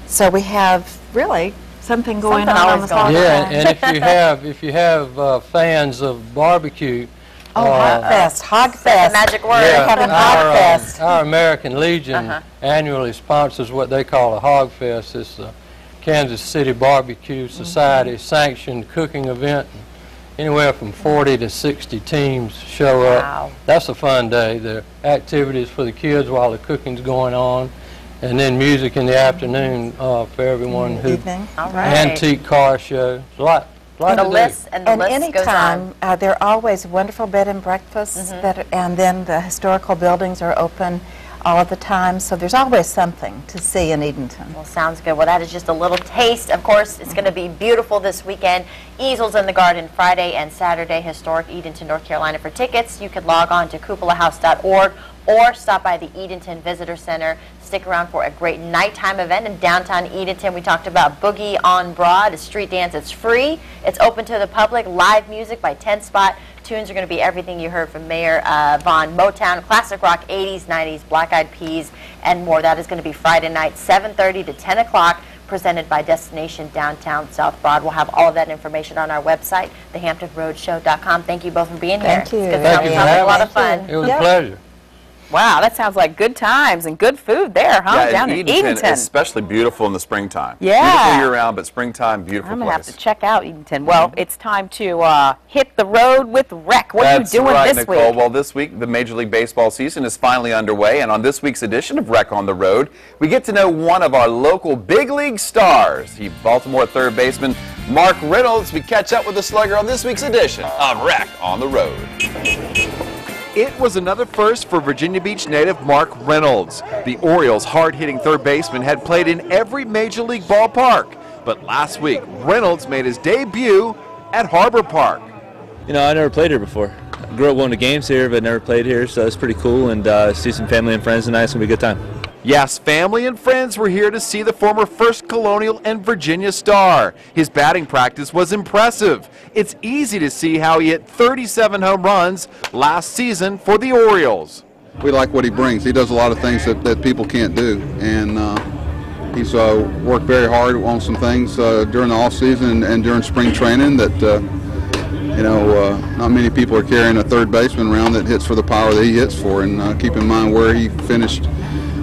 S12: So we have really something going on almost all the time.
S14: Yeah, and if you have fans of barbecue,
S12: Hog Fest,
S3: the magic word.
S14: Yeah,
S12: having Hog Fest.
S14: Our American Legion annually sponsors what they call a Hog Fest. It's the Kansas City Barbecue Society sanctioned cooking event. Anywhere from 40 to 60 teams show up. That's a fun day. There are activities for the kids while the cooking's going on, and then music in the afternoon for everyone who antique car show. A lot
S3: And the
S14: to
S3: list,
S14: do.
S3: and the list goes on.
S12: Anytime, there are always wonderful bed and breakfasts, and then the historical buildings are open all of the time, so there's always something to see in Edenton.
S3: Well, sounds good. Well, that is just a little taste. Of course, it's going to be beautiful this weekend. Easels in the Garden Friday and Saturday, historic Edenton, North Carolina. For tickets, you could log on to cupolahouse.org or stop by the Edenton Visitor Center. Stick around for a great nighttime event in downtown Edenton. We talked about Boogie on Broad, a street dance. It's free. It's open to the public. Live music by 10 Spot. Tunes are going to be everything you heard from Mayor Vaughn. Motown, classic rock, 80s, 90s, Black Eyed Peas, and more. That is going to be Friday night, 7:30 to 10 o'clock, presented by Destination Downtown South Broad. We'll have all of that information on our website, thehamptonroadshow.com. Thank you both for being here.
S12: Thank you.
S3: It's good
S14: Thank you for
S3: sounds like a
S14: having
S3: lot
S14: us.
S3: of fun.
S14: It was a pleasure.
S4: Wow, that sounds like good times and good food there, huh? Down in Edenton.
S2: Especially beautiful in the springtime.
S4: Yeah.
S2: Beautiful year-round, but springtime, beautiful
S4: I'm going to
S2: place.
S4: have to check out Edenton. Well, it's time to hit the road with Rec. What are you doing
S2: right,
S4: this
S2: Nicole.
S4: week?
S2: Well, this week, the Major League Baseball season is finally underway, and on this week's edition of Rec on the Road, we get to know one of our local big league stars. He Baltimore third baseman Mark Reynolds. We catch up with the slugger on this week's edition of Rec on the Road. It was another first for Virginia Beach native Mark Reynolds. The Orioles' hard-hitting third baseman had played in every Major League ballpark, but last week, Reynolds made his debut at Harbor Park.
S15: You know, I never played here before. I grew up going to games here, but never played here, so it's pretty cool, and see some family and friends tonight. It's going to be a good time.
S2: Yes, family and friends were here to see the former First Colonial and Virginia star. His batting practice was impressive. It's easy to see how he hit 37 home runs last season for the Orioles.
S16: We like what he brings. He does a lot of things that people can't do, and he's worked very hard on some things during the off season and during spring training that not many people are carrying a third baseman around that hits for the power that he hits for. And keep in mind where he finished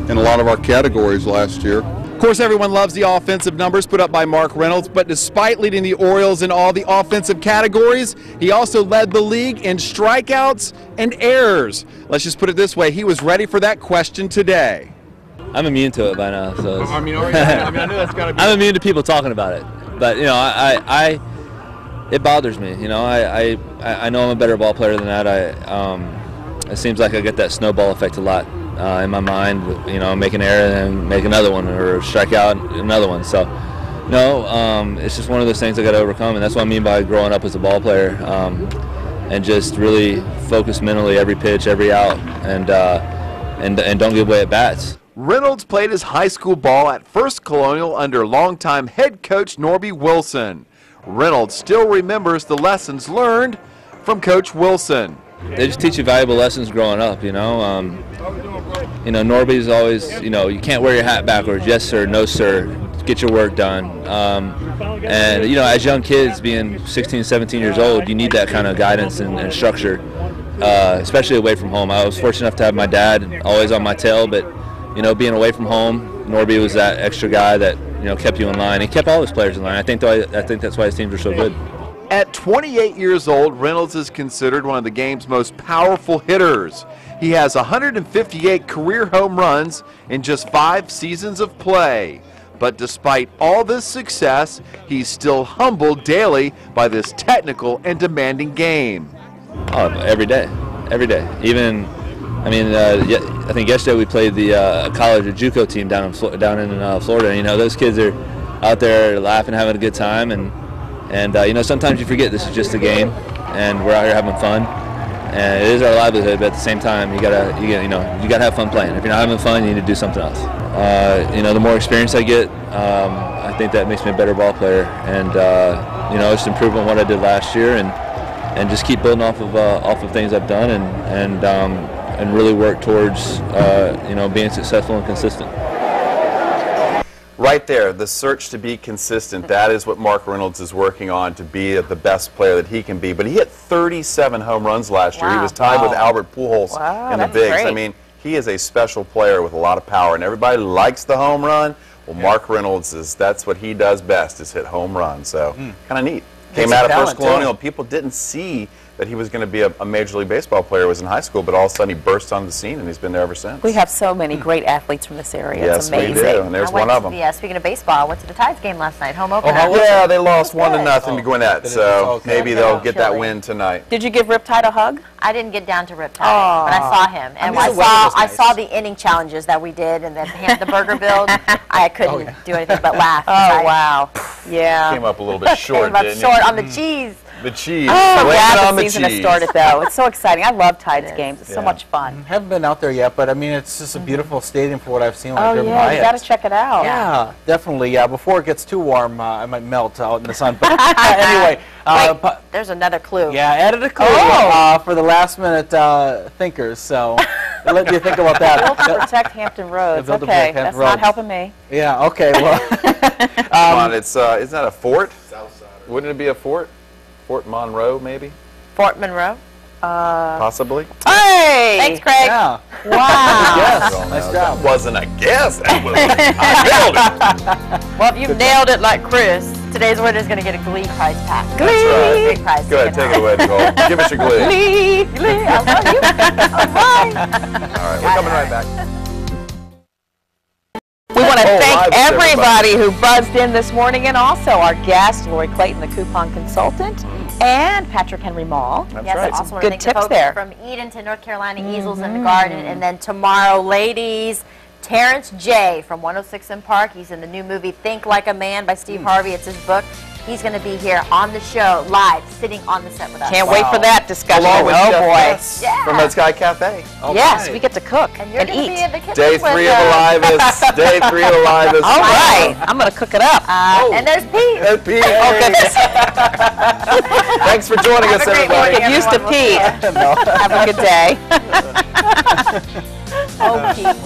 S16: in a lot of our categories last year.
S2: Of course, everyone loves the offensive numbers put up by Mark Reynolds, but despite leading the Orioles in all the offensive categories, he also led the league in strikeouts and errors. Let's just put it this way, he was ready for that question today.
S15: I'm immune to it by now. So
S2: I knew that's got to be.
S15: I'm immune to people talking about it, but you know, it bothers me. You know, I know I'm a better ball player than that. It seems like I get that snowball effect a lot. In my mind, you know, make an error and then make another one, or strike out another one. So, no, it's just one of those things I got to overcome, and that's what I mean by growing up as a ball player, and just really focus mentally every pitch, every out, and don't give away at bats.
S2: Reynolds played his high school ball at First Colonial under longtime head coach Norby Wilson. Reynolds still remembers the lessons learned from Coach Wilson.
S15: They just teach you valuable lessons growing up, you know. Norby's always, you can't wear your hat backwards. Yes, sir. No, sir. Get your work done. And, as young kids, being 16, 17 years old, you need that kind of guidance and structure, especially away from home. I was fortunate enough to have my dad always on my tail, but, being away from home, Norby was that extra guy that, kept you in line. He kept all his players in line. I think that's why his teams are so good.
S2: At 28 years old, Reynolds is considered one of the game's most powerful hitters. He has 158 career home runs in just 5 seasons of play. But despite all this success, he's still humbled daily by this technical and demanding game.
S15: Oh, every day. Even, I think yesterday we played the college or JUCO team down in Florida. Those kids are out there laughing, having a good time, and sometimes you forget this is just a game, and we're out here having fun. and it is our livelihood. But at the same time, you gotta have fun playing. If you're not having fun, you need to do something else. The more experience I get, I think that makes me a better ball player, and just improve on what I did last year, and just keep building off of things I've done, and really work towards being successful and consistent.
S2: Right there, the search to be consistent. That is what Mark Reynolds is working on, to be the best player that he can be. But he hit 37 home runs last year. He was tied with Albert Pujols in the bigs.
S4: Great.
S2: I mean, he is a special player with a lot of power, and everybody likes the home run. Well, Mark Reynolds that's what he does best, is hit home runs. So kind of neat. Came out of First Colonial. People didn't see that he was going to be a Major League Baseball player. He was in high school, but all of a sudden he burst on the scene, and he's been there ever since.
S4: We have so many great athletes from this area.
S2: Yes,
S4: it's amazing.
S2: we do, and there's one of them.
S3: Yeah, speaking of baseball, I went to the Tides game last night, home opener.
S2: Yeah, they lost 1-0 to Gwinnett, so maybe they'll get that win tonight.
S4: Did you give Riptide a hug?
S3: I didn't get down to Riptide, but I saw him, and I saw the inning challenges that we did, and the burger build. I couldn't do anything but laugh.
S4: Oh wow! Yeah.
S2: Came up a little bit short,
S3: didn't you? Short on the cheese.
S2: The cheese.
S4: Oh, glad the
S2: cheese.
S4: season has started, though. It's so exciting. I love Tides games. It's so much fun.
S5: Haven't been out there yet, but I mean, it's just a beautiful stadium for what I've seen. When I've driven by
S4: you got to check it out.
S5: Yeah, definitely. Yeah, before it gets too warm, I might melt out in the sun. But anyway,
S3: Wait, there's another clue.
S5: Yeah, added a clue for the last-minute thinkers. So let you think about that.
S4: Built to protect Hampton Roads. Okay, that's not helping me.
S5: Yeah. Okay. Well,
S2: come on, isn't that a fort? Wouldn't it be a fort? Fort Monroe, maybe?
S3: Fort Monroe?
S2: Possibly.
S4: Hey!
S3: Thanks, Craig.
S5: Yeah.
S4: Wow.
S5: Yes. Nice job.
S2: That wasn't a guess. That was I nailed it.
S3: Well, if you've nailed it like Chris, today's winner is going to get a Glee prize pack.
S4: Glee!
S2: That's
S3: Big prize.
S2: Go ahead, take it away, Nicole. Give us your Glee.
S4: Glee! I love you. All right.
S2: All right, we're coming right back.
S4: We want to thank everybody who buzzed in this morning, and also our guest, Lori Clayton, the coupon consultant, and Patrick Henry Mall.
S3: Yes,
S2: right.
S3: also
S4: Good
S3: thank the
S4: tips
S3: folks
S4: there.
S3: from Edenton, North Carolina, Easels in the Garden, and then tomorrow, ladies, Terrence J. from 106 in Park. He's in the new movie Think Like a Man by Steve Harvey. It's his book. He's going to be here on the show, live, sitting on the set with us.
S4: Can't wait for that discussion.
S2: Along with
S4: oh
S2: Chef
S4: boy!
S2: Bess from Red Sky Cafe.
S4: Yes, we get to cook
S3: And you're
S4: and
S3: going to
S4: eat.
S3: be in the kitchen
S2: Day 3 of Alivus. Day 3 of Alivus.
S4: All right, I'm going to cook it up.
S3: And there's Pete.
S2: Hey, Pete.
S4: Oh goodness!
S2: Thanks for joining us,
S3: Have a great
S2: everybody.
S3: morning,
S4: Get used to
S3: everyone. We'll see
S4: Pete.
S3: ya.
S4: Have a good day.
S3: Oh, Pete.